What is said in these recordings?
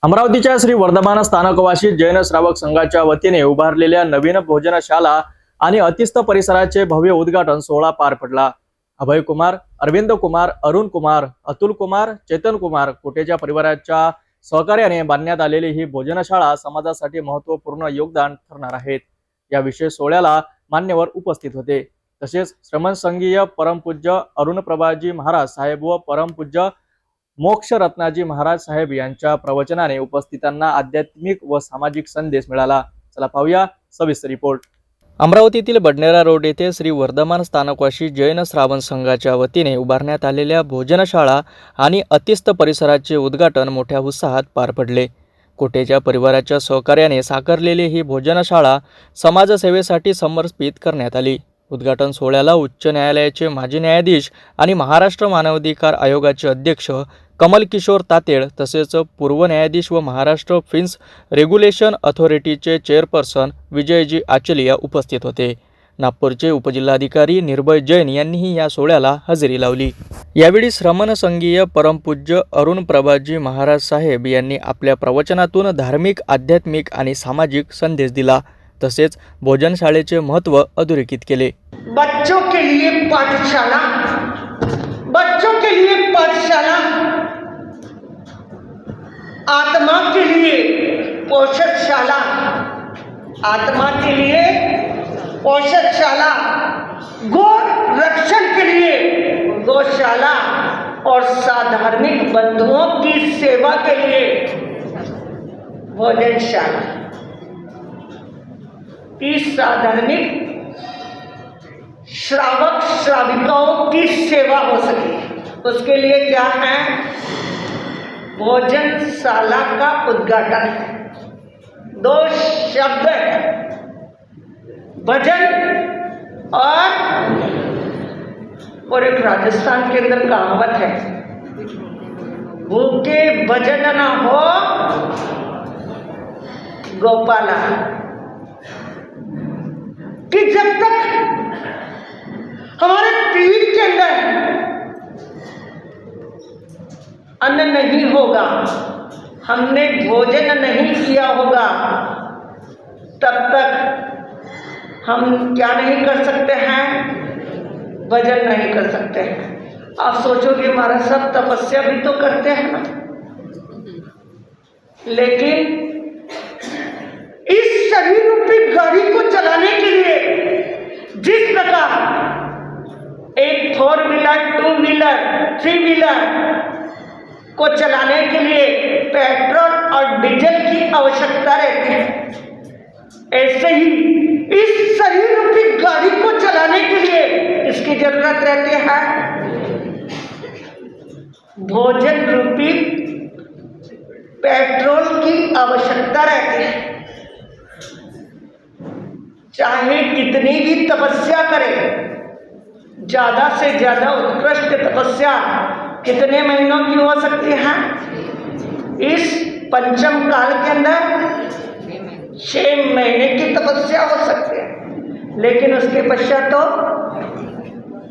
अमरावतीच्या श्री वर्धमान स्थानकवासी जैन श्रावक संघाच्या वतीने उभारलेल्या नवीन भोजनशाला आणि अतिस्थ परिसराचे भव्य उद्घाटन सोहळा पार पडला। अभय कुमार, अरविंद कुमार, अरुण कुमार, अतुल कुमार, चेतन कुमार कोटेच्या परिवाराच्या सहकार्याने बांधण्यात आलेली ही भोजनशाळा समाजासाठी महत्त्वपूर्ण योगदान ठरणार आहे। या विशेष सोहळ्याला मान्यवर उपस्थित होते। तसेच श्रमणसंघीय परमपूज्य अरुण प्रभाजी महाराज साहेब व परमपूज्य मोक्ष रत्नाजी महाराज साहेब यांच्या प्रवचनाने उपस्थितांना आध्यात्मिक व सामाजिक संदेश मिळाला। चला पाहूया सविस्तर रिपोर्ट। अमरावतीतील बडनेरा रोड येथे श्री वर्धमान स्थानकवासी जैन श्रावण संघाच्या वतीने उभारण्यात आलेल्या भोजनशाळा आणि अतिस्थ परिसराचे उद्घाटन मोठ्या उत्साहात पार पडले। कोटेच्या परिवाराच्या सहकार्याने साकारलेली ही भोजनशाळा समाजसेवेसाठी समर्पित करण्यात आली। उद्घाटन सोहळ्याला उच्च न्यायालयाचे माजी न्यायाधीश आणि महाराष्ट्र मानवाधिकार आयोगाचे अध्यक्ष कमल किशोर तातेड तसेच पूर्व न्यायाधीश व Maharashtra fins regulation अथॉरिटीचे chairperson Vijayji Achaliya उपस्थित होते। नागपूरचे उपजिल्हाधिकारी निर्भय जैन यांनीही या सोहळ्याला हजेरी लावली। यावेळी श्रमणसंघीय परमपूज्य अरुण प्रभाजी महाराज साहेब यांनी आपल्या प्रवचनातून धार्मिक, आध्यात्मिक आणि सामाजिक संदेश दिला। तसेच भोजनशाळेचे महत्त्व अधोरेखित केले। बच्चों के लिए पाठशाला, बच्चों के लिए पाठशाला, आत्मा के लिए पोषकशाला, आत्मा के लिए पोषकशाला, गो रक्षण के लिए गौशाला और साधार्मिक बंधुओं की सेवा के लिए भोजनशाला। इस साधार्मिक श्रावक श्राविकाओं की सेवा हो सके उसके लिए क्या है, भोजनशाला का उद्घाटन है। दो शब्द है, भजन और एक राजस्थान के अंदर कहावत है, भूखे भजन न हो गोपाला, कि जब तक हमारे पेट के अंदर अन्न नहीं होगा, हमने भोजन नहीं किया होगा, तब तक हम क्या नहीं कर सकते हैं, भजन नहीं कर सकते हैं। आप सोचोगे हमारा सब तपस्या भी तो करते हैं ना, लेकिन इस शरीर रूपी गाड़ी को चलाने के लिए जिस प्रकार एक 4 व्हीलर, 2 व्हीलर, 3 व्हीलर को चलाने के लिए पेट्रोल और डीजल की आवश्यकता रहती है, ऐसे ही इस शरीर रूपी गाड़ी को चलाने के लिए इसकी जरूरत रहती है भोजन रूपी पेट्रोल की आवश्यकता रहती है। चाहे कितनी भी तपस्या करे, ज्यादा से ज्यादा उत्कृष्ट तपस्या कितने महीनों की हो सकती है, इस पंचम काल के अंदर 6 महीने की तपस्या हो सकती है, लेकिन उसके पश्चात तो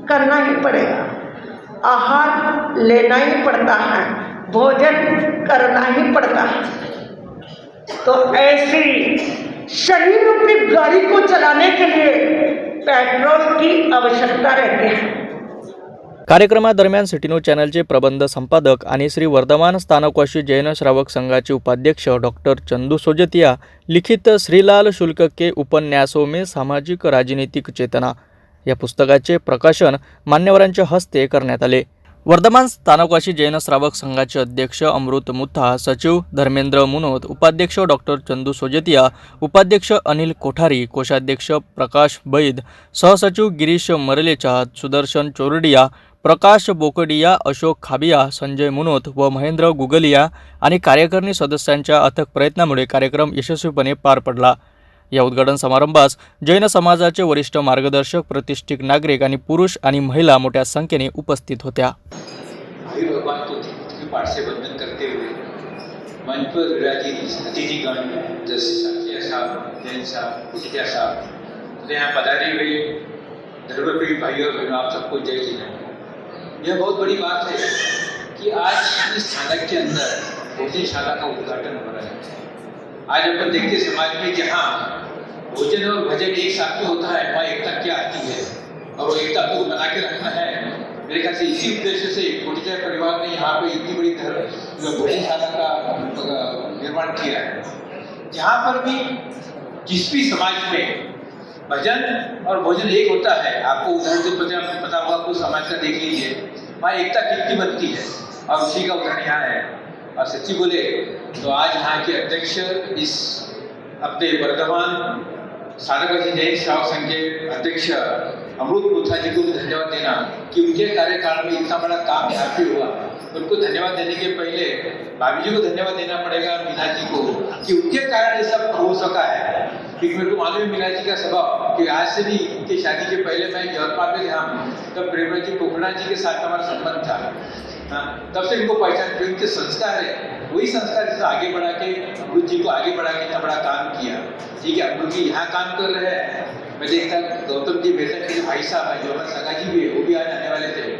करना ही पड़ेगा, आहार लेना ही पड़ता है, भोजन करना ही पड़ता है। तो ऐसी शरीर रूपी गाड़ी को चलाने के लिए पेट्रोल की आवश्यकता रहती है। कार्यक्रमादरम्यान सिटी न्यूज चॅनलचे प्रबंध संपादक आणि श्री वर्धमान स्थानकवासी जैन श्रावक संघाचे उपाध्यक्ष डॉक्टर चंदू सोजतिया लिखित श्रीलाल शुल्क के उपन्यासों में सामाजिक राजनीतिक चेतना या पुस्तकाचे प्रकाशन मान्यवरांच्या हस्ते करण्यात आले। वर्धमान स्थानकवासी जैन श्रावक संघाचे अध्यक्ष अमृत मुथा, सचिव धर्मेंद्र मुनोत, उपाध्यक्ष डॉक्टर चंदू सोजतिया, उपाध्यक्ष अनिल कोठारी, कोषाध्यक्ष प्रकाश बैद, सहसचिव गिरीश मरलेचा, सुदर्शन चोरडिया, प्रकाश बोकडिया, अशोक खाबिया, संजय मुनोत व महेंद्र गुगलिया आणि कार्यकारिणी सदस्यांच्या अथक प्रयत्नामुळे कार्यक्रम यशस्वीपणे पार पडला। या उद्घाटन समारंभास जैन समाजाचे वरिष्ठ मार्गदर्शक, प्रतिष्ठित नागरिक आणि पुरुष आणि महिला मोठ्या संख्येने उपस्थित होत्या। भाई भगवान को की पाठ से बंधन करते हुए मंच पर विराजित अतिथिगण जैसे सत्य साहब, जैन साहब, विजय साहब, तो यहाँ पधारे हुए धर्मप्रिय भाइयों और बहनों, आप सबको जय श्री राम। यह बहुत बड़ी बात है कि आज इस स्थानक के अंदर भोजनशाला का उद्घाटन हो रहा है। आज अपन देखते समाज में जहाँ भोजन और भजन एक साथ में होता है, वहाँ एकता क्या आती है, और वो एकता को बना के रखना है। मेरे ख्याल से इसी उद्देश्य से कोटिचा परिवार ने यहाँ पे इतनी बड़ी भोजनशाला का निर्माण किया है, जहाँ पर भी जिस भी समाज में भजन और भोजन एक होता है। आपको उदाहरण से पता होगा, कुछ समाज का देख लीजिए, वहाँ एकता कितनी बनती है, और उसी का उदाहरण यहाँ है। और सच्ची बोले तो आज यहाँ के अध्यक्ष इस अपने वर्तमान साधकवासी जैन श्रावक संघ के अध्यक्ष अमृत पुथा जी को भी धन्यवाद देना कि उनके कार्यकाल में इतना बड़ा काम यहाँ पे हुआ। उनको धन्यवाद देने के पहले भाभी जी को धन्यवाद देना पड़ेगा, मीना जी को, कि उनके कारण ये सब हो सका है। क्योंकि मेरे को मालूम है मीना जी का स्वभाव कि आज से भी उनकी शादी के पहले मैं यवतमाल में था, तब प्रेमा जी पोखड़ा जी के साथ हमारा संबंध था। हाँ, तब से इनको पहचान की, उनके संस्कार है, वही संस्कार जिसे आगे बढ़ा के अमृत जी को आगे बढ़ा के इतना बड़ा काम किया। ठीक है, अमृत जी यहाँ काम कर रहे हैं। मैं देखता गौतम जी बेहतर के भाई साहब है, जो हमारे सगा जी भी है, वो भी आज आने वाले थे,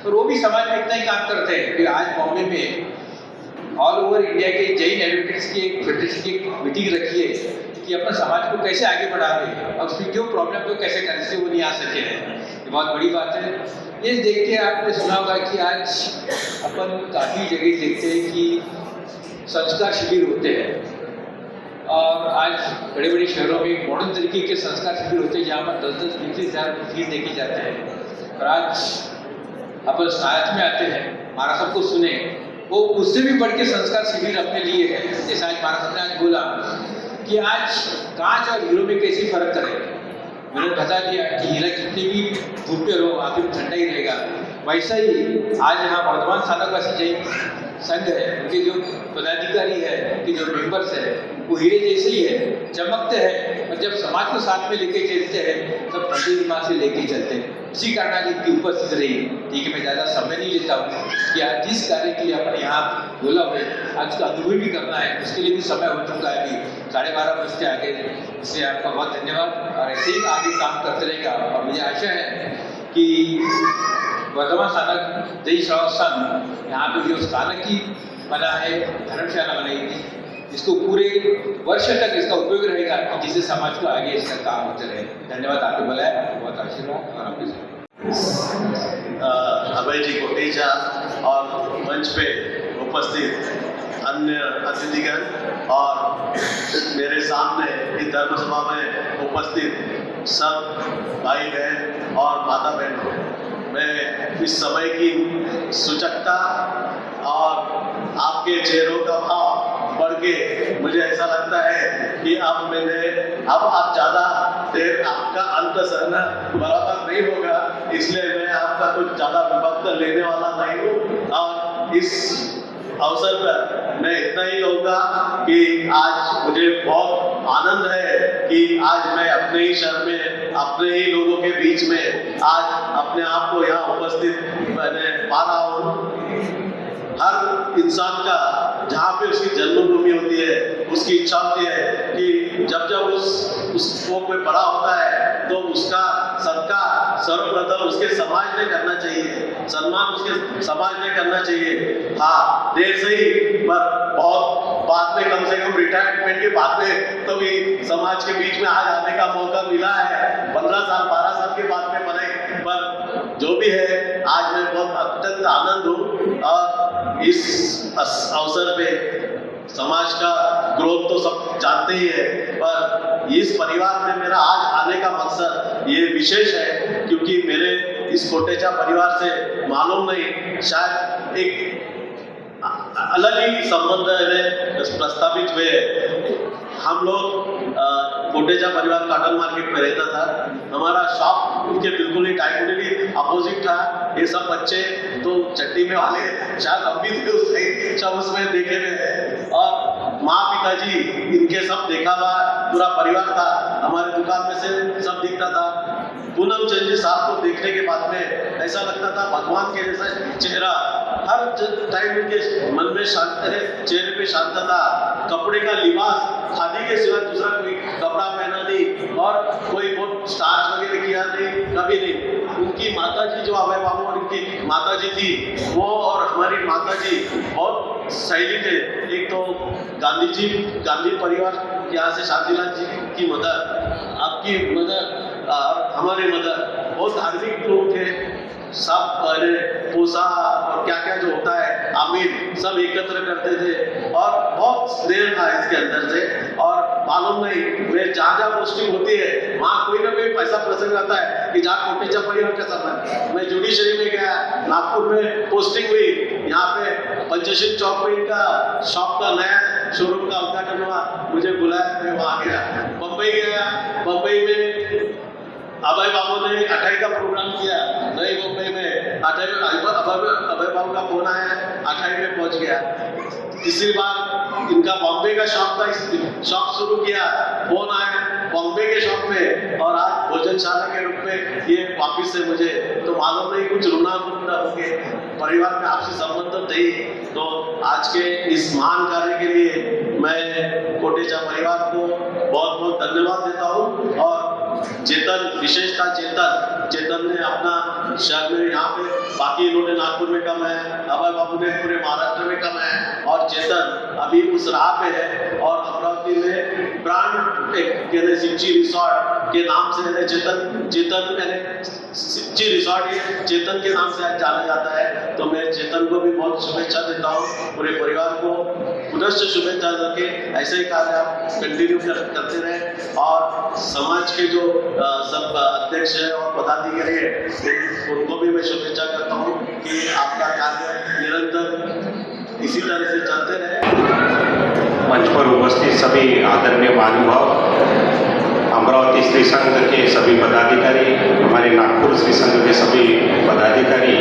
और वो भी समाज में इतना ही काम करते हैं। फिर आज बॉम्बे में ऑल ओवर इंडिया के जैन एडवोकेट्स की एक फेडरेशन की मीटिंग रखी है कि अपने समाज को कैसे आगे बढ़ावे और उसकी जो प्रॉब्लम को कैसे करने से वो नहीं आ सके हैं। ये बहुत बड़ी बात है। ये देख के आपने सुना होगा कि आज अपन काफ़ी जगह देखते हैं कि संस्कार शिविर होते हैं, और आज बड़े बड़े शहरों में मॉडर्न तरीके के संस्कार शिविर होते हैं, जहाँ पर 10-10, 20-20 हज़ार फीस देके जाते हैं। और आज अपन साथ में आते हैं, महाराज साहब को सुने, वो उससे भी बढ़ के संस्कार शिविर अपने लिए है। जैसा आज महाराज साहब ने आज बोला कि आज कांच और हीरो में कैसे फर्क करें। मैंने बता दिया कि हीरा कितनी भी धूप पे रहो, आखिर ठंडा ही रहेगा। वैसा ही आज यहाँ वर्धमान साधकवासी जैन संघ है, उनके जो पदाधिकारी है, उनके जो मेंबर्स है, वो हीरे जैसे ही है, चमकते हैं, और जब समाज को साथ में लेके चलते हैं तब ठंडे दिमाग से लेके चलते हैं। इसी कारण आज इनकी उपस्थित रही। ठीक है, मैं ज़्यादा समय नहीं लेता हूँ कि आज जिस कार्य के लिए अपने यहाँ बोला हुए आज का अनुभव भी करना है, उसके लिए भी समय हो चुका है, अभी 12:30 बजते आ गए। इसलिए आपका बहुत धन्यवाद, और ऐसे ही आगे काम करते रहेगा। और मुझे आशा है कि वर्तमान साधक जैन श्रावक संघ यहाँ पे जो स्थानक की बना है, धर्मशाला बनाएगी, इसको पूरे वर्ष तक इसका उपयोग रहेगा, जिससे समाज को आगे इसका काम होते रहे। धन्यवाद, आपको बुलाया, बहुत आशीर्वाद। और आपके अभय जी कोटेचा और मंच पे उपस्थित अन्य अतिथिगण और मेरे सामने इस धर्म सभा में उपस्थित सब भाई बहन और माता बहनों, मैं इस समय की सूचकता और आपके चेहरों का भाव बढ़ के मुझे ऐसा लगता है कि अब आप ज़्यादा देर आपका अंत सहना बराबर नहीं होगा, इसलिए मैं आपका कुछ ज़्यादा वक्त लेने वाला नहीं हूँ। और इस अवसर पर मैं इतना ही कहूँगा कि आज मुझे बहुत आनंद है कि आज मैं अपने ही शहर में, अपने ही लोगों के बीच में आज अपने आप को यहाँ उपस्थित मैंने पा रहा हूँ। हर इंसान का जहाँ पे उसकी जन्मभूमि होती है, उसकी इच्छा होती है कि जब उसको कोई बड़ा होता है तो उसका सत्कार सर्वप्रथम उसके समाज में करना चाहिए, सम्मान उसके समाज में करना चाहिए। हाँ, देर से ही पर बहुत बाद में, कम से कम रिटायरमेंट के बाद में तो भी समाज के बीच में आज आने का मौका मिला है। 15 साल 12 साल के बाद में बने, पर जो भी है आज मैं बहुत अत्यंत आनंद हूँ। और इस अवसर पे समाज का ग्रोथ तो सब जानते ही है, पर इस परिवार में मेरा आज आने का मकसद ये विशेष है क्योंकि मेरे इस कोटेचा परिवार से मालूम नहीं, शायद एक अलग ही संबंध प्रस्तावित हुए। हम लोग कोटेचा परिवार कॉटन मार्केट में रहता था, हमारा शॉप उनके बिल्कुल ही डायगोनली अपोजिट था। ये सब बच्चे तो चट्टी में वाले शायद हम भी थे उसमें देखे हुए, और माँ पिताजी इनके सब देखा हुआ पूरा परिवार था। हमारे दुकान में से सब दिखता था। पूनम चंद जी साहब को देखने के बाद में ऐसा लगता था भगवान के जैसा चेहरा, हर टाइम उनके मन में शांत है, चेहरे पे शांतता, कपड़े का लिबास खादी के सिवा दूसरा कोई कपड़ा पहना नहीं, और कोई बहुत स्टार्च वगैरह किया नहीं, कभी नहीं। उनकी माता जी जो अभय बाबू और उनकी माता जी थी, वो और हमारी माता जी बहुत शैली थे। एक तो गांधी परिवार यहाँ से शांतिलाल जी की मदर, आपकी मदर और हमारे मदर बहुत धार्मिक लोग थे। सब पूजा और क्या क्या जो होता है आमीर सब एकत्र करते थे और बहुत स्नेह था इसके अंदर से। और मालूम नहीं मैं जहाँ पोस्टिंग होती है वहाँ कोई ना कोई पैसा प्रसंग आता है कि जहाँ कोटेचा परिवार का समय मैं जुडिशरी में गया, नागपुर में पोस्टिंग हुई, यहाँ पे पंचशील चौक पे इनका शॉप का नया शोरूम का उद्घाटन हुआ, मुझे बुलाया, मैं वहाँ गया। बम्बई गया, बम्बई में अभय बाबू ने 28 का प्रोग्राम किया, नई मुंबई में 28 अभय बाबू का फोन आया, 28 में पहुंच गया। तीसरी बार इनका बॉम्बे का शॉप था, शॉप शुरू किया, फोन आया बॉम्बे के शॉप में, और आज भोजनशाला के रूप में ये वापिस से मुझे तो मालूम नहीं कुछ रुना हो गए, परिवार में आपसी संबंध थे। तो आज के इस महान कार्य के लिए मैं कोटेचा परिवार को बहुत बहुत धन्यवाद देता हूँ। और चेतन, विशेषता चेतन ने अपना शहर में यहाँ पे, बाकी इन्होंने नागपुर में कमाया, अभय बाबू ने पूरे महाराष्ट्र में कमाया, और चेतन अभी उस राह पे है। और अमरावती में ब्रांड एक सिंची रिसोर्ट के नाम से चेतन सिंची रिसोर्ट चेतन के नाम से आज जाना जाता है। तो मैं चेतन को भी बहुत शुभेच्छा देता हूँ, पूरे परिवार को पुनश्च शुभेच्छा देके ऐसे ही कार्य आप कंटिन्यू करते रहे। और समाज के जो सब अध्यक्ष है और पदाधिकारी है उनको भी मैं शुभेच्छा करता हूँ कि आपका कार्य निरंतर इसी तरह से चलते रहे। मंच पर उपस्थित सभी आदरणीय महानुभाव, अमरावती श्री संघ के सभी पदाधिकारी, हमारे नागपुर श्री संघ के सभी पदाधिकारी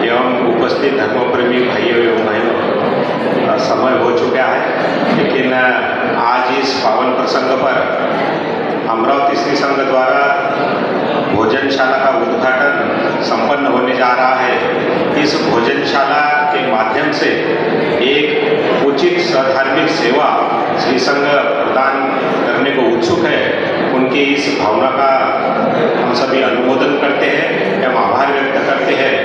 एवं उपस्थित धर्मप्रेमी भाइयों एवं बहनों, समय हो चुका है, लेकिन आज इस पावन प्रसंग पर अमरावती श्री संघ द्वारा भोजनशाला का उद्घाटन संपन्न होने जा रहा है। इस भोजनशाला के माध्यम से एक उचित धार्मिक सेवा श्री संघ प्रदान करने को उत्सुक है। उनकी इस भावना का हम सभी अनुमोदन करते हैं एवं आभार व्यक्त करते हैं।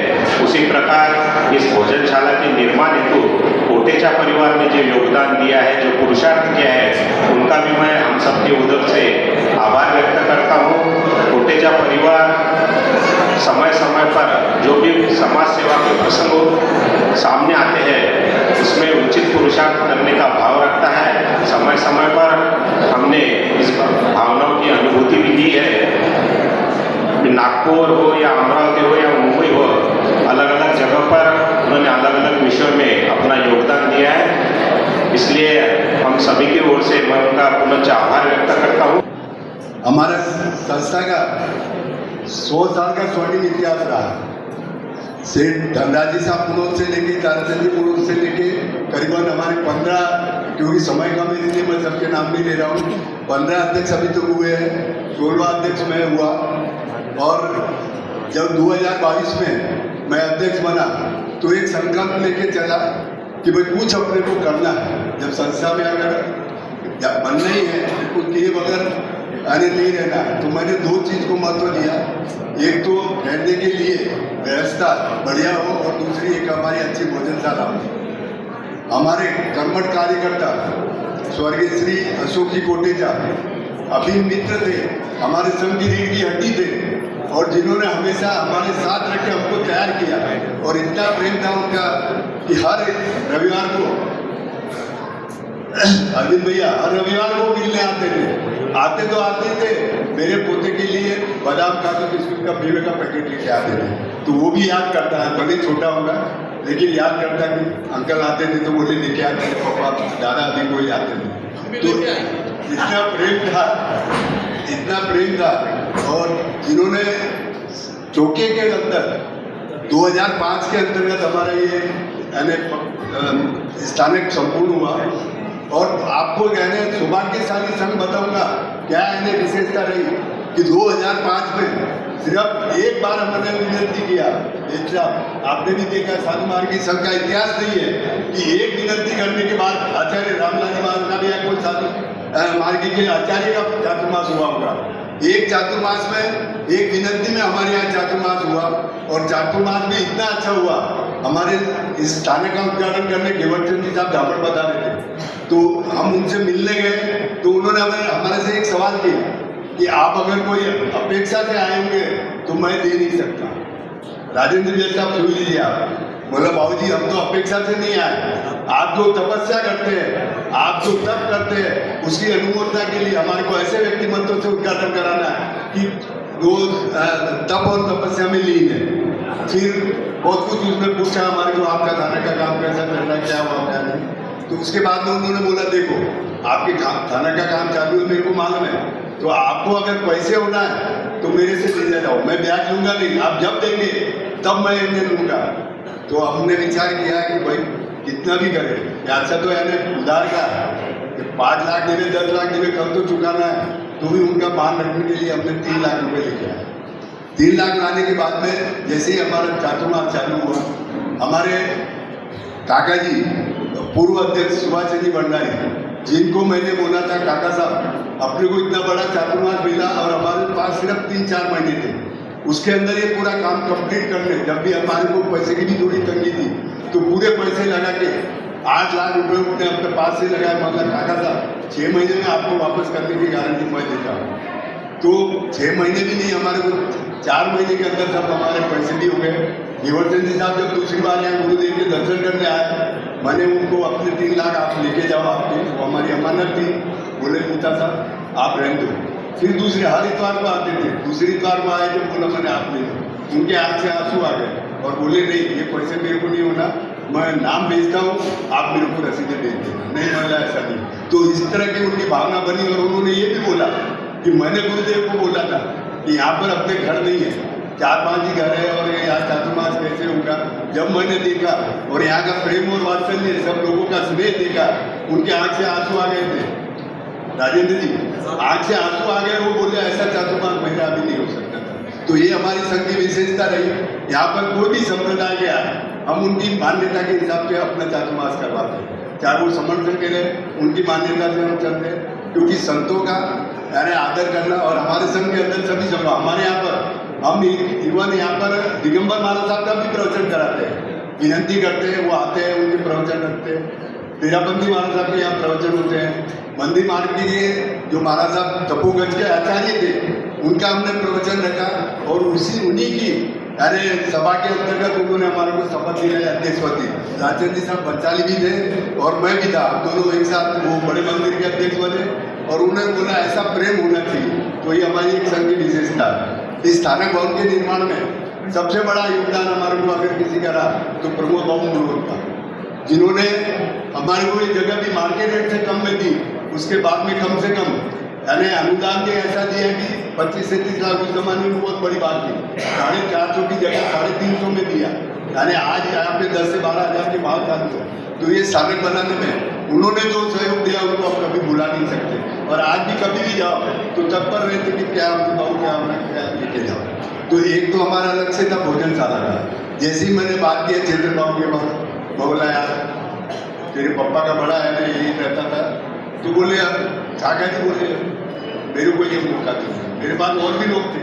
उसी प्रकार इस भोजनशाला के निर्माण हेतु कोटेचा परिवार ने जो योगदान दिया है, जो पुरुषार्थ किया है, उनका भी मैं हम सबके उधर से आभार व्यक्त करता हूँ। कोटेचा परिवार समय समय पर जो भी समाज सेवा के प्रसंग सामने आते हैं उसमें उचित पुरुषार्थ करने का भाव रखता है। समय समय पर हमने इस भावनाओं की अनुभूति भी दी है। नागपुर हो या अमरावती हो या मुंबई हो, अलग अलग जगह पर उन्होंने अलग अलग विषयों में अपना योगदान दिया है। इसलिए हम सभी की ओर से मैं उनका पुनः आभार व्यक्त करता हूँ। हमारा संस्था का 100 साल का स्वर्णिम इतिहास रहा। सेठ धनराजी साहब पुनोद से लेके ताराचंदी पुनोद से लेके करीबन हमारे 15, क्योंकि समय कम है इसलिए मैं सबके नाम नहीं ले रहा हूँ, 15 अध्यक्ष अभी तक हुए हैं, 16वां अध्यक्ष मैं हुआ। और जब 2022 में मैं अध्यक्ष बना तो एक संकल्प लेके चला कि भाई कुछ अपने को करना है। जब संस्था में अगर बनना ही है तो कुछ किए बगैर आने नहीं रहना, तो मैंने 2 चीज़ को महत्व दिया। एक तो रहने के लिए व्यवस्था बढ़िया हो और दूसरी एक हमारी अच्छी भोजनशाला हो। हमारे कर्मठ कार्यकर्ता स्वर्गीय श्री अशोक जी कोटेचा अभिन्न मित्र थे, हमारे संघ की रीढ़ की हड्डी थे, और जिन्होंने हमेशा हमारे साथ रख के हमको तैयार किया। और इतना प्रेम था उनका कि हर रविवार को अरविंद भैया हर रविवार को मिलने आते थे। मेरे पोते के लिए बादाम काजू बिस्कुट का मेवे का पैकेट लेके आते थे। तो वो भी याद करता है, भले छोटा होगा लेकिन याद करता है कि अंकल आते थे तो बोले लेके आते थे, पापा दादा अभी कोई आते थे। तो इतना प्रेम था। और जिन्होंने चौके के अंदर 2005 के अंतर्गत हमारा ये स्थानिक संपूर्ण हुआ। और आपको कहने सौभाग्यशाली संघ बताऊंगा क्या इन्हें विशेषता रही कि 2005 में सिर्फ एक बार हमने विनती किया। आपने भी देखा साधु मार्गी संघ का इतिहास नहीं है कि एक विनती करने के बाद आचार्य रामलाल महाराज का भी या कोई साधु मार्गी के आचार्य का चातुर्मास हुआ होगा। एक चातुर्मास में एक विनती में हमारे यहाँ चातुर्मास हुआ, और चातुर्मास में इतना अच्छा हुआ हमारे इस थाने का उद्घाटन करने गेवरचंद जी साहब झापड़ बता रहे थे, तो हम उनसे मिलने गए तो उन्होंने हमारे से एक सवाल किया कि आप अगर कोई अपेक्षा से आए होंगे तो मैं दे नहीं सकता। राजेंद्र जी साहब सुन लीजिए आप, बोला बाबूजी हम तो अपेक्षा से नहीं आए, आप जो तपस्या करते हैं, आप जो तप करते हैं, उसकी अनुमोदना के लिए हमारे को ऐसे व्यक्तिमत्व से उद्घाटन कराना है कि जो तप और तपस्या में लीन है। फिर बहुत कुछ उसमें पूछा हमारे को, आपका थाने का काम कैसा चल रहा है, क्या हुआ क्या नहीं। तो उसके बाद में उन्होंने बोला देखो आपके थाने का काम चालू है, मेरे को मालूम है, तो आपको अगर पैसे होना है तो मेरे से ले जाओ, मैं ब्याज लूंगा नहीं, आप जब देंगे तब मैं इन्हें लूंगा। तो हमने विचार किया कि भाई कितना भी करे, ऐसा तो यानी उधार का 5 लाख देवे 10 लाख देवे कल तो चुकाना है, तो भी उनका मान रखने के लिए हमने 3 लाख रुपए लेके आए। 3 लाख लाने के बाद में जैसे ही हमारा चातुर्मास चालू हुआ, हमारे काका जी पूर्व अध्यक्ष सुभाष चंद्र भंडारी, जिनको मैंने बोला था काका साहब अपने को इतना बड़ा चातुर्मास मिला और हमारे पास सिर्फ 3-4 महीने थे, उसके अंदर ये पूरा काम कंप्लीट करने, जब भी हमारे को पैसे की भी थोड़ी तंगी थी तो पूरे पैसे लगा के 8 लाख रुपए उन्होंने अपने पास से लगाया। मतलब काका साहब 6 महीने में आपको वापस करने की गारंटी मैं देता हूँ। तो 6 महीने भी नहीं, हमारे को 4 महीने के अंदर सब हमारे पैसे भी हो गए। गेवरचंद जी साहब जब दूसरी बार यहाँ गुरुदेव के दर्शन करने आए, मैंने उनको अपने 3 लाख आप लेके जाओ, आपकी वो हमारी अमानत थी। बोले पूछा साहब आप रहने दो। फिर दूसरे हर इतवार को आते थे, दूसरी इतवार को आए जब बोला मैंने आप ले लो, उनके आँख से आंसू आ गए और बोले नहीं ये पैसे मेरे को नहीं होना, मैं नाम भेजता हूँ, आप मेरे को रसीदें भेज देना। नहीं बोला ऐसा नहीं। तो इस तरह की उनकी भावना बनी और उन्होंने ये भी बोला कि मैंने गुरुदेव को बोला था कि यहाँ पर अपने घर नहीं है, 4-5 ही घर है और यहाँ चातुर्मास कैसे होगा। जब मैंने देखा और यहाँ का प्रेम और वात्सल्य, सब लोगों का स्नेह देखा, उनके आँख से आंसू आ गए थे। राजेंद्र जी आँख से आंसू आ गए, वो बोले ऐसा चातुर्मास मेरा अभी नहीं हो सकता था। तो ये हमारी संघ की विशेषता रही। यहाँ पर कोई भी संप्रदाय गया, हम उनकी मान्यता के हिसाब से अपना चातुर्मास करवाते हैं, चाहे वो समर्थन के लिए उनकी मान्यता से हम चलते हैं, क्योंकि संतों का यानी आदर करना। और हमारे संघ के अंदर सभी संघ, हमारे यहाँ पर हम इवन यहाँ पर दिगंबर महाराज साहब का भी प्रवचन कराते हैं, विनती करते हैं, वो आते हैं, उनके प्रवचन रखते हैं। तेराबंदी महाराज साहब के यहाँ प्रवचन होते हैं। मंदिर मार्ग के लिए जो महाराज साहब तपोगंज के आचार्य थे, उनका हमने प्रवचन रखा और उन्हीं की अरे सभा के अंतर्गत उन्होंने हमारे को शपथ दिलाई अध्यक्षपति। राजेंद्र जी साहब बंचाली भी थे और मैं भी था, दोनों एक साथ वो बड़े मंदिर के अध्यक्ष बने और उन्होंने बोला ऐसा प्रेम होना चाहिए। तो ये हमारी एक संघ की विशेषता है। इस स्थानक भवन के निर्माण में सबसे बड़ा योगदान हमारे को अगर किसी का रहा तो प्रमोद बाबू मुनोर का, जिन्होंने हमारे को ये जगह भी मार्केट रेट से कम में दी, उसके बाद में कम से कम यानी अनुदान के ऐसा दिया कि 25 से 30 लाख उस जमाने में बहुत बड़ी बात थी। 450 की जगह 350 में दिया, यानी आज यहाँ पे 10 से 12 हज़ार के भाव चालू है। तो ये स्थानक बनाने में उन्होंने जो सहयोग दिया उनको आप कभी भुला नहीं सकते। और आज भी कभी भी जाओ तो तत्पर रहते कि क्या बाबू क्या होना, क्या लेके जाओ। तो एक तो हमारा अलग से था भोजनशाला का। जैसे ही मैंने बात किया चेतन बाबू के पास, बोला यार तेरे पापा का बड़ा है ना, यही रहता था। तो बोले काका जी बोले मेरे को ये मौका दीजिए। मेरे पास और भी लोग थे,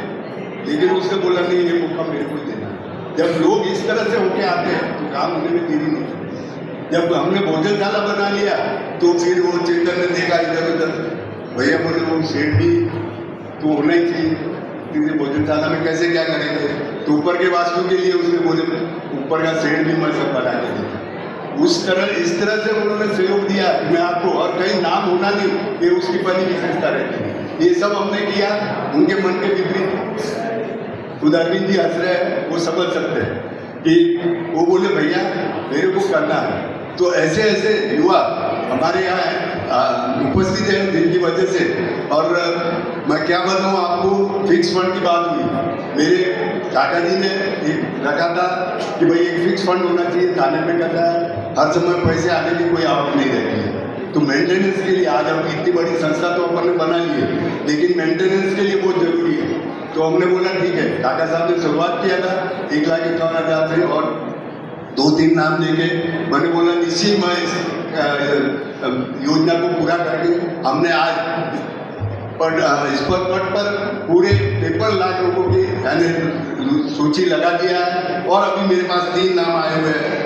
लेकिन उसने बोला नहीं ये मौका मेरे को देना। जब लोग इस तरह से होके आते हैं तो काम होने में देरी नहीं। जब हमने भोजनशाला बना लिया तो फिर वो चेतन ने देखा इधर उधर, भैया बोले वो शेड भी तो होना ही चाहिए, क्योंकि भोजनशाला में कैसे क्या करेंगे। तो ऊपर के वास्तु के लिए उसने बोले ऊपर का शेड भी मैं सब बना के देता। उस तरह इस तरह से उन्होंने सहयोग दिया मैं आपको, और कहीं नाम होना नहीं, ये उसकी बड़ी विशेषता रहती है। ये सब हमने किया उनके मन के विपरीत। खुद अरविंद जी हंस रहे हैं, वो समझ सकते हैं कि वो बोले भैया मेरे को करना है। तो ऐसे ऐसे युवा हमारे यहाँ उपस्थित हैं जिनकी वजह से। और मैं क्या बताऊँ आपको, फिक्स फंड की बात हुई, मेरे काका जी ने एक रखा था कि भाई एक फिक्स फंड होना चाहिए। थाने में कहता है हर समय पैसे आने की कोई आवक नहीं रहती है, तो मेंटेनेंस के लिए आज हम इतनी बड़ी संस्था तो अपन ने बना ली है, लेकिन मेंटेनेंस के लिए बहुत जरूरी है। तो हमने बोला ठीक है। काका साहब ने शुरुआत किया था 1,51,000 से और 2-3 नाम लेके मैंने बोला निश्चित मैं इस योजना को पूरा करके हमने आज पर स्पॉट पर पूरे 53 लाख लोगों की यानी सूची लगा दिया है और अभी मेरे पास 3 नाम आए हुए हैं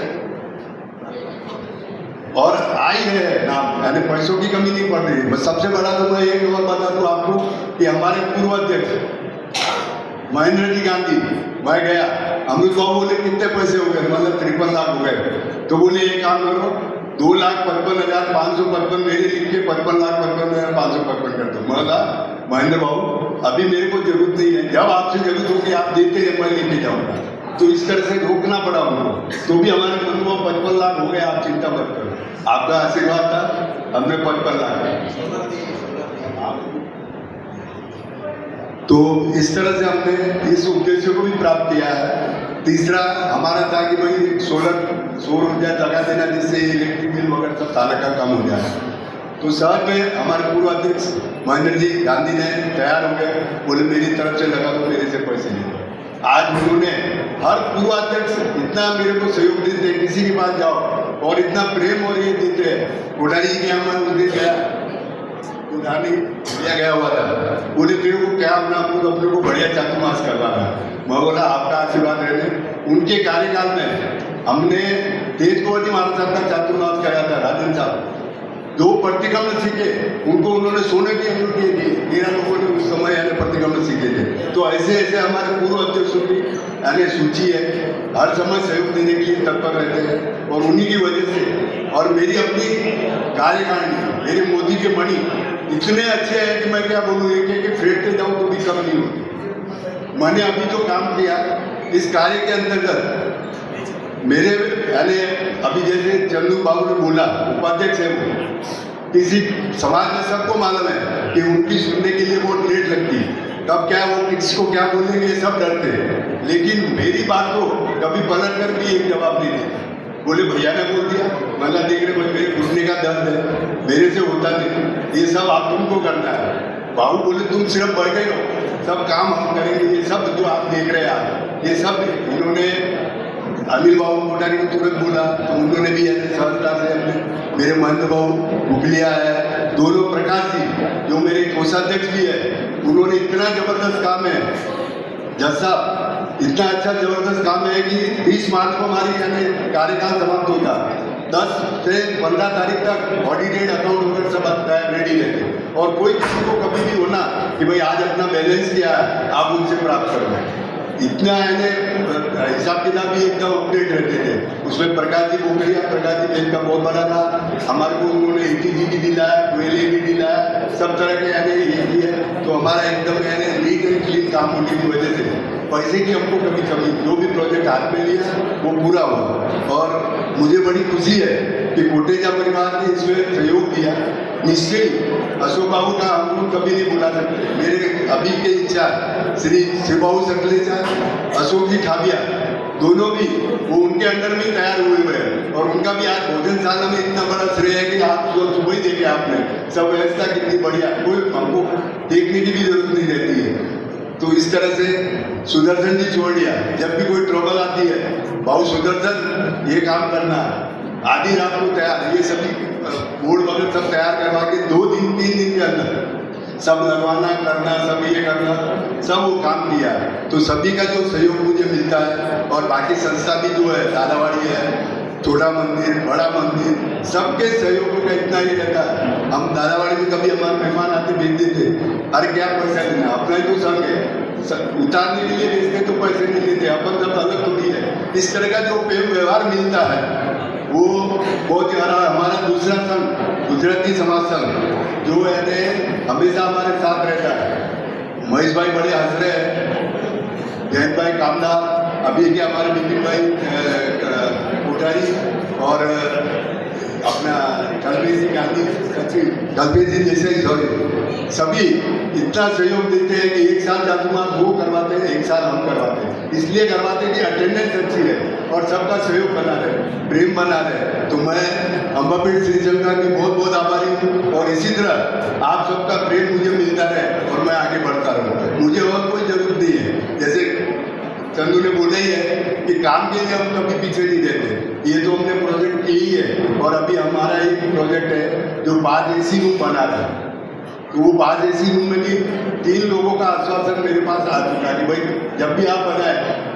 और आई है नाम, यानी पैसों की कमी नहीं पड़ रही। बस सबसे बड़ा तो मैं एक और बता दूं आपको कि हमारे पूर्व अध्यक्ष महेंद्र जी गांधी, मैं गया, अमित बाबू बोले कितने पैसे हो गए, मतलब 53 लाख हो गए। तो बोले एक काम करो, 2,55,555 मेरे लिख के 55,55,555 कर दो। मैं बोला महेंद्र बाबू अभी मेरे को जरूरत नहीं है, जब आपसे जरूरत होगी आप देते हैं मैं लेके जाऊँगा। तो इस तरह से रोकना पड़ा उनको, तो भी हमारे मन में 55 लाख हो गए। आप चिंता मत करो, आपका आशीर्वाद था, हमने 55 लाख। तो इस तरह से हमने इस उद्देश्य को भी प्राप्त किया है। तीसरा हमारा था कि भाई सौर ऊर्जा लगा देना, जिससे इलेक्ट्रिक बिल वगैरह सब सारा का कम हो जाए। तो शहर में हमारे पूर्व अध्यक्ष महेंद्र जी गांधी ने तैयार हो गए, बोले मेरी तरफ से लगा दो, मेरे से पैसे ले लो। आज उन्होंने हर पूर्वाध्यक्ष इतना मेरे को सहयोग देते हैं, किसी के पास जाओ और इतना प्रेम और ये देते हैं। कोठारी जी के यहाँ मैं उस दिन गया, कोठारी लिया गया हुआ था, बोले तेरे को क्या अपना अपने को बढ़िया चातुर्मास करवाना। मैं बोला आपका आशीर्वाद रहने। उनके कार्यकाल में हमने तेज कुंवर जी महाराज साहब का चातुर्मास कराया था, राजन साहब 2 प्रतिक्रमण सीखे, उनको उन्होंने सोने की अंगूठी दी, 13 लोगों ने उस समय यानी प्रतिक्रमण सीखे थे। तो ऐसे ऐसे हमारे पूर्व अध्यक्षों की यानी सूची है, हर समय सहयोग देने के लिए तत्पर रहते हैं और उन्हीं की वजह से। और मेरी अपनी कार्यकारिणी, मेरे मोदी के मणि इतने अच्छे हैं कि मैं क्या बोलूँ, एक फेंटते जाऊँ तो भी कम नहीं होती। मैंने अभी जो काम किया इस कार्य के अंतर्गत मेरे यानी अभी जैसे चंदू बाबू ने बोला, उपाध्यक्ष है वो, किसी समाज में सबको मालूम है कि उनकी सुनने के लिए बहुत लेट लगती है, कब क्या वो किसको क्या बोलेंगे ये सब डरते हैं। लेकिन मेरी बात को कभी पलट कर भी एक जवाब नहीं देते। बोले भैया ने बोल दिया, मतलब देख रहे भाई मेरे घुटने का दर्द है, मेरे से होता नहीं, ये सब आप तुमको करना है। बाबू बोले तुम सिर्फ बैठे रहो, सब काम हम करेंगे। ये सब जो आप देख रहे हैं ये सब इन्होंने अनिल बाबू कोठारी को तुरंत बोला, तो उन्होंने भी ऐसे सहजता से मेरे महेंद्र बाबू बुकलिया है, दोनों प्रकाश जी जो मेरे कोषाध्यक्ष भी है, उन्होंने इतना जबरदस्त काम है। जज साहब इतना अच्छा जबरदस्त काम है कि 30 मार्च को हमारी यानी कार्यकाल समाप्त होगा, 10 से 15 तारीख तक ऑडिटेड अकाउंट वगैरह सब रेडी रहते और कोई किसी को कभी भी होना कि भाई आज अपना बैलेंस क्या है आप उनसे प्राप्त करोगे। इतना यानी हिसाब किताब भी एकदम अपडेट रहते थे। उसमें प्रकाश जी बोकरिया, प्रकाश जी बैंक का बहुत बड़ा था, हमारे को उन्होंने ETG भी दिलाया, QLA भी दिलाया, सब तरह के यानी ये भी है। तो हमारा एकदम यानी नीट एंड क्लीन काम होने की वजह से पैसे की हमको कभी कमी, जो भी प्रोजेक्ट हाथ में लिया वो पूरा हुआ। और मुझे बड़ी खुशी है कि कोटेचा परिवार ने इसमें सहयोग दिया। निश्चय अशोक बाबू का हम कभी नहीं भुला सकते। मेरे अभी के इंचार्ज श्री शिवबाबू सकलेचा, अशोक जी ठाबिया, दोनों भी वो उनके अंडर में तैयार हुए हैं और उनका भी आज भोजनशाला में इतना बड़ा श्रेय है कि आप जो सुबह ही देखे आपने सब व्यवस्था कितनी बढ़िया, कोई हमको देखने की भी जरूरत नहीं रहती है। तो इस तरह से सुदर्शन जी छोड़ दिया, जब भी कोई ट्रबल आती है बाबू सुदर्शन ये काम करना, आधी रात को तैयार, ये सभी बोर्ड वगैरह सब तैयार करवा के 2 दिन 3 दिन के अंदर सब लगवाना करना, सब ये करना, सब वो काम किया। तो सभी का जो सहयोग मुझे मिलता है और बाकी संस्था भी जो है, दादावाड़ी है, छोटा मंदिर, बड़ा मंदिर, सबके सहयोग का इतना ही रहता है। हम दादावाड़ी में कभी हमारे मेहमान आते भेज देते, अरे क्या पैसा देना, अपना ही तो संघ है, उतारने के लिए भेजते तो पैसे नहीं लेते, अपन सब अलग थोड़ी है। इस तरह का जो व्यवहार मिलता है वो बहुत हमारा दूसरा संघ गुजराती समाज संघ जो है हमेशा हमारे साथ रहता है। महेश भाई बड़े हंस रहे हैं, जयंत भाई कामदार, अभी क्या हमारे विपिन भाई कोठारी और अपना कल्पेश जी गांधी सचिव, कल्पेश जी जैसे सभी इतना सहयोग देते हैं कि एक साल चातुर्मास वो करवाते हैं, एक साल हम करवाते हैं। इसलिए करवाते हैं कि अटेंडेंस अच्छी है और सबका सहयोग बना रहे, प्रेम बना रहे। तो मैं अम्बापेट श्री शंकर की बहुत बहुत आभारी हूँ और इसी तरह आप सबका प्रेम मुझे मिलता रहे और मैं आगे बढ़ता रहूँ। मुझे और कोई जरूरत नहीं है। जैसे चंदू ने बोला ही है कि काम के लिए हम कभी पीछे नहीं रहते। ये तो हमने प्रोजेक्ट की ही है और अभी हमारा एक प्रोजेक्ट है जो 5 AC रूम बना रहा है। तो वो बात ऐसी रूम में थी, 3 लोगों का आश्वासन मेरे पास आ चुका है कि भाई जब भी आप बनाए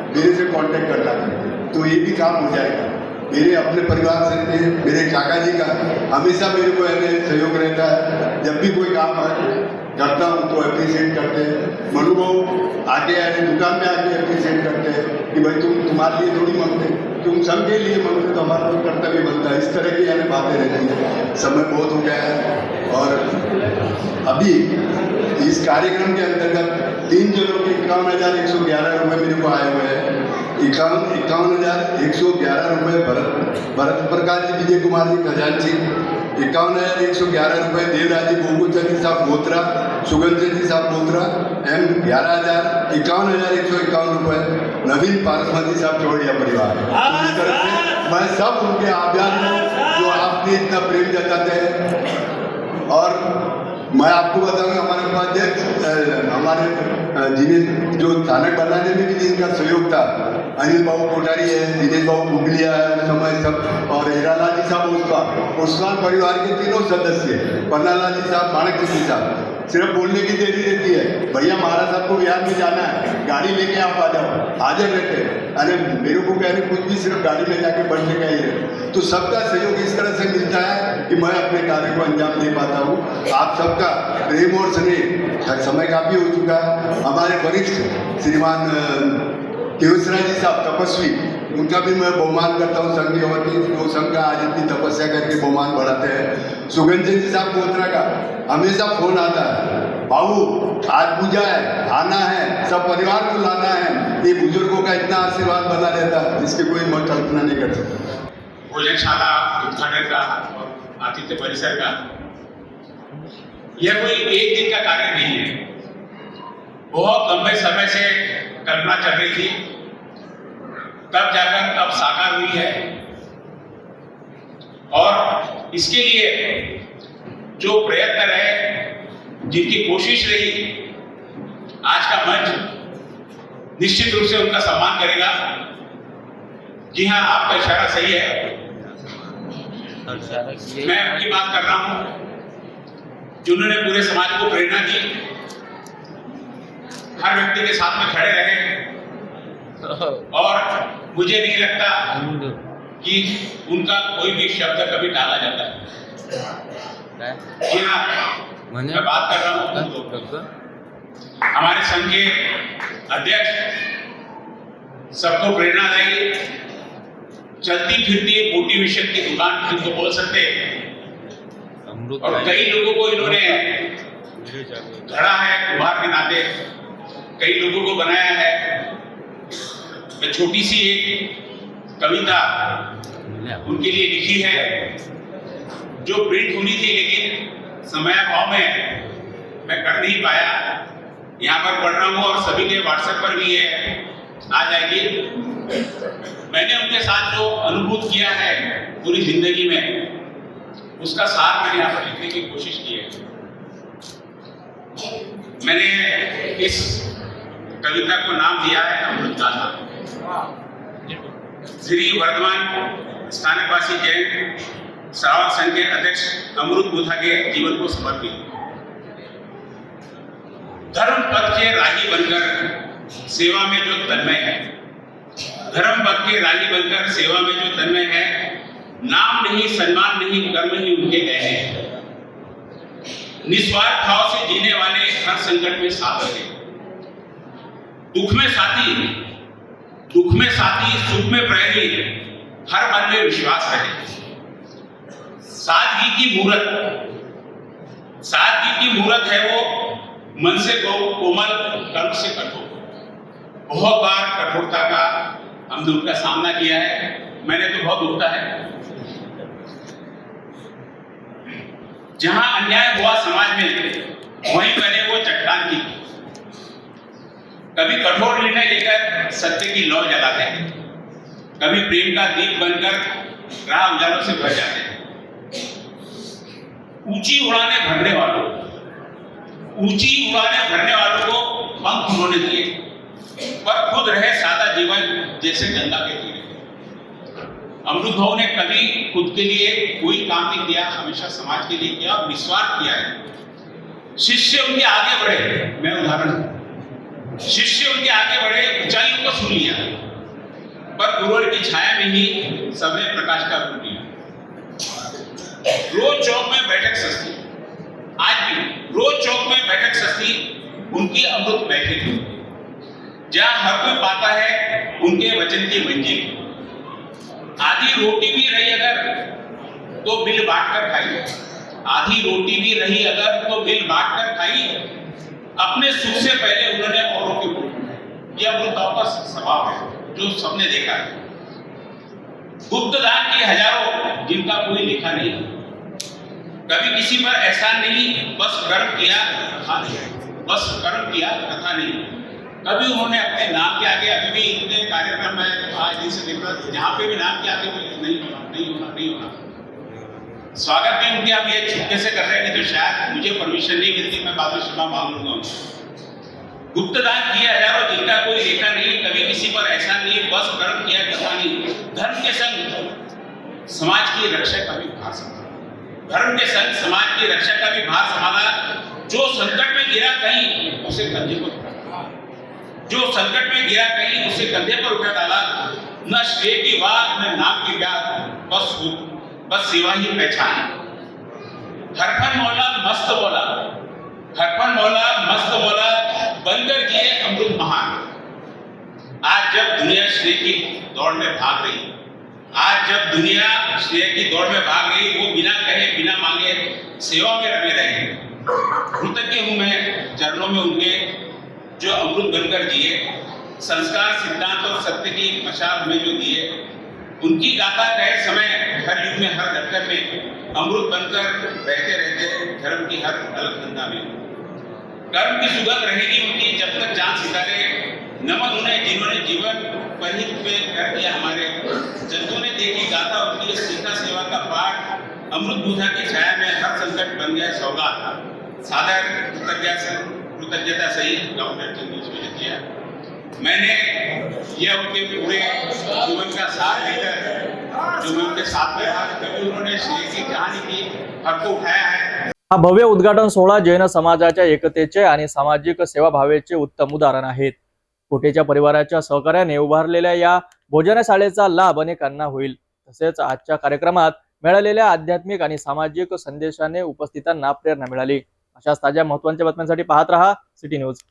मेरे से कांटेक्ट करना करें, तो ये भी काम हो जाएगा। मेरे अपने परिवार से मेरे काका जी का हमेशा मेरे को ऐसे सहयोग रहता है, जब भी कोई काम करता हूँ तो अप्रिशिएट करते हैं। मनु भाव आके आए दुकान में आके अप्रिशिएट करते हैं कि भाई तुम्हारे लिए थोड़ी मांगते, तुम सबके लिए मांगते तो हमारा तो कर्तव्य बनता है। इस तरह की यानी बातें रहती हैं। समय बहुत हो गया है और अभी इस कार्यक्रम के अंतर्गत 3 जनों के 51,111 रुपये मेरे को आए हुए हैं। 51,111 रुपये भरत प्रकाश जी, विजय कुमार जी खजांची, 51,111 रुपये देवराज जी गोकुलचंद जी साहब बोत्रा, सुगंधचंद जी साहब बोत्रा, 51,151 रुपये नवीन पारसवानी साहब चौड़िया परिवार। तो इस तरह से मैं सब उनके आभारी हूँ जो आपने इतना प्रेम जताते हैं। और मैं आपको बताऊंगा हमारे उपाध्यक्ष हमारे जिन्हें जो स्थानक बनाने में भी जिनका सहयोग था, अनिल बाबू कोठारी है, दिनेश बाबू बुगलिया है, समय सब, और हीरालाल जी साहब ओसवाल परिवार के 3 सदस्य, पन्नालाल जी साहब, माणक जी साहब, सिर्फ बोलने की देरी रहती है, भैया महाराज साहब को बिहार में जाना है, गाड़ी लेके आप आ जाओ, हाजिर रहते हैं। अरे मेरे को कह रहे कुछ भी सिर्फ गाड़ी में जाके बैठने का ही रहे। तो सबका सहयोग इस तरह से मिलता है कि मैं अपने कार्य को अंजाम दे पाता हूँ। आप सबका प्रेम और स्नेह, समय काफ़ी हो चुका है। हमारे वरिष्ठ श्रीमान केवसरा जी साहब तपस्वी, उनका भी मैं बहुमान करता हूँ। संघ युवती जो संघ का आज इतनी तपस्या करके बहुमान बढ़ाते हैं। सुगंधचंद जी साहब कोतरा का हमेशा फोन आता है, बाबू आज पूजा है, आना है, सब परिवार को लाना है। ये बुजुर्गों का इतना आशीर्वाद बना रहता है जिसकी कोई मैं कल्पना नहीं कर सकता। भोजनशाला उद्घाटन का और आतिथ्य परिसर का यह कोई एक दिन का कार्य नहीं है। बहुत लंबे समय से कल्पना चल रही थी, तब जाकर अब साकार हुई है। और इसके लिए जो प्रयत्न रहे, जिनकी कोशिश रही, आज का मंच निश्चित रूप से उनका सम्मान करेगा। जी हाँ, आपका इशारा सही है। मैं उनकी बात कर रहा हूं जिन्होंने पूरे समाज को प्रेरणा दी, हर व्यक्ति के साथ में खड़े रहे, और मुझे नहीं लगता कि उनका कोई भी शब्द कभी टाला जाता है। जी हाँ, मैं बात कर रहा हूँ हमारे संघ के अध्यक्ष, सबको प्रेरणादायी, चलती फिरती मोटिवेशन की दुकान जिनको बोल सकते हैं। और कई लोगों को इन्होंने गढ़ा है कुम्हार के नाते, कई लोगों को बनाया है। मैं छोटी सी एक कविता उनके लिए लिखी है जो प्रिंट होनी थी, लेकिन समयाभाव में मैं कर नहीं पाया। यहाँ पर पढ़ रहा हूँ और सभी के व्हाट्सएप पर भी है, आ जाएगी। मैंने उनके साथ जो अनुभूत किया है पूरी जिंदगी में, उसका सार मैंने यहाँ पर लिखने की कोशिश की है। मैंने इस कविता को नाम दिया है अमृतगाथा। श्री वर्धमान स्थानकवासी जैन श्रावक संघ के अध्यक्ष अमृत बुधा के जीवन को समर्पित। धर्म पथ के राही बनकर सेवा में जो तन्मय है, धर्म पथ के राही बनकर सेवा में जो तन्मय है, नाम नहीं, सम्मान नहीं, कर्म ही उनके गए हैं। निस्वार्थ भाव से जीने वाले हर संकट में साथ रहे, दुख में साथी, सुख में प्रहरी, हर मन में विश्वास रहे। सादगी की मूरत है वो, मन से कोमल, कर्म से कठोर। बहुत बार कठोरता का हमने उनका सामना किया है, मैंने तो बहुत उठता है। जहां अन्याय हुआ समाज में, वहीं बने वो चट्टान की। कभी कठोर निर्णय लेकर सत्य की लौ जलाते हैं, कभी प्रेम का दीप बनकर राह उजालों से भर जाते हैं। ऊंची उड़ाने भरने वालों को पंख उन्होंने दिए, पर खुद रहे सादा जीवन जैसे गंगा के तीरे। अमृत भाव ने कभी खुद के लिए कोई काम नहीं किया, हमेशा समाज के लिए किया और निस्वार्थ किया है। शिष्य उनके आगे बढ़े, मैं उदाहरण दूं। शिष्य उनके आगे बढ़े, ऊंचाइयों को छू लिया, पर गुरुवर की छाया में ही सबने प्रकाश का रूप लिया। रोज चौक में बैठक सस्ती, आज भी रोज चौक में बैठक सस्ती उनकी अमृत महफिल थी, जहां हर कोई पाता है उनके वचन की मंजिल। आधी रोटी भी रही अगर तो बिल बांट कर खाई, आधी रोटी भी रही अगर तो बिल बांट कर खाई। अपने सुख से पहले उन्होंने औरों के भूख, यह अमृताओं का स्वभाव है जो सबने देखा है। गुप्त दान के हजारों जिनका कोई लिखा नहीं, कभी किसी पर एहसान नहीं, बस कर्म किया कथा नहीं, बस कर्म किया कथा नहीं। कभी उन्होंने अपने नाम के आगे, अभी भी इतने कार्यक्रम है आज दिन से देख रहा, जहाँ पे भी नाम के आगे नहीं होना। स्वागत भी उनके हम ये छुपके से कर रहे हैं, नहीं तो शायद मुझे परमिशन नहीं मिलती, मैं बाद में क्षमा मांग लूंगा। गुप्त दान किए हजारों जिनका कोई लेखा नहीं, कभी किसी पर एहसान नहीं, बस कर्म किया कथा नहीं। धर्म के संग समाज की रक्षा का भी भार संभाला, धर्म के संग समाज की रक्षा का भी भार संभाला। जो संकट में गिरा कहीं उसे कंधे पर उठा, जो संकट में गिरा कहीं उसे कंधे पर उठा डाला। न श्रेय की वाह न नाम की ब्याह, बस सेवा ही पहचान। हरफन मौला मस्त बोला, हरफन मौला मस्त बोला, बनकर किए अमृत महान। आज जब दुनिया श्रेय की दौड़ में भाग रही, आज जब दुनिया श्रेय की दौड़ में भाग रही, वो बिना कहे बिना मांगे सेवा में रमे रहे। कृतज्ञ हूं मैं चरणों में उनके जो अमृत बनकर जिए, संस्कार सिद्धांत और सत्य की मशाल हमें जो दिए। उनकी गाथा कहे समय हर युग में हर दफ्तर में अमृत बनकर बहते रहते धर्म की हर अलग धंधा में। कर्म की सुगंध रहेगी उनकी जब तक चांद सितारे। नमन उन्हें जिन्होंने जीवन परिहित पे कर दिया हमारे। जंतु ने देखी गाथा उनकी, सीखा सेवा का पाठ। अमृत बूझा की छाया में हर संकट बन गया सौगात। सादर कृतज्ञता सहित डॉक्टर चंद्र ने किया। मैंने यह उनके पूरे जीवन का साथ लेकर जो मैं उनके साथ में था, कभी उन्होंने श्रेय की कहानी की हक को उठाया है। हा भव्य उद्घाटन सोहळा जैन समाजाच्या एकतेचे आणि सामाजिक सेवाभावेचे उत्तम उदाहरण आहेत। कोटेच्या परिवाराच्या सहकार्याने उभारलेल्या या भोजनशाळेचा लाभ अनेकांना होईल। तसेच आजच्या कार्यक्रमात मिळालेल्या आध्यात्मिक आणि सामाजिक संदेशाने उपस्थितांना प्रेरणा मिळाली। अशाच ताज्या महत्त्वाच्या बातम्यांसाठी पाहत रहा सिटी न्यूज।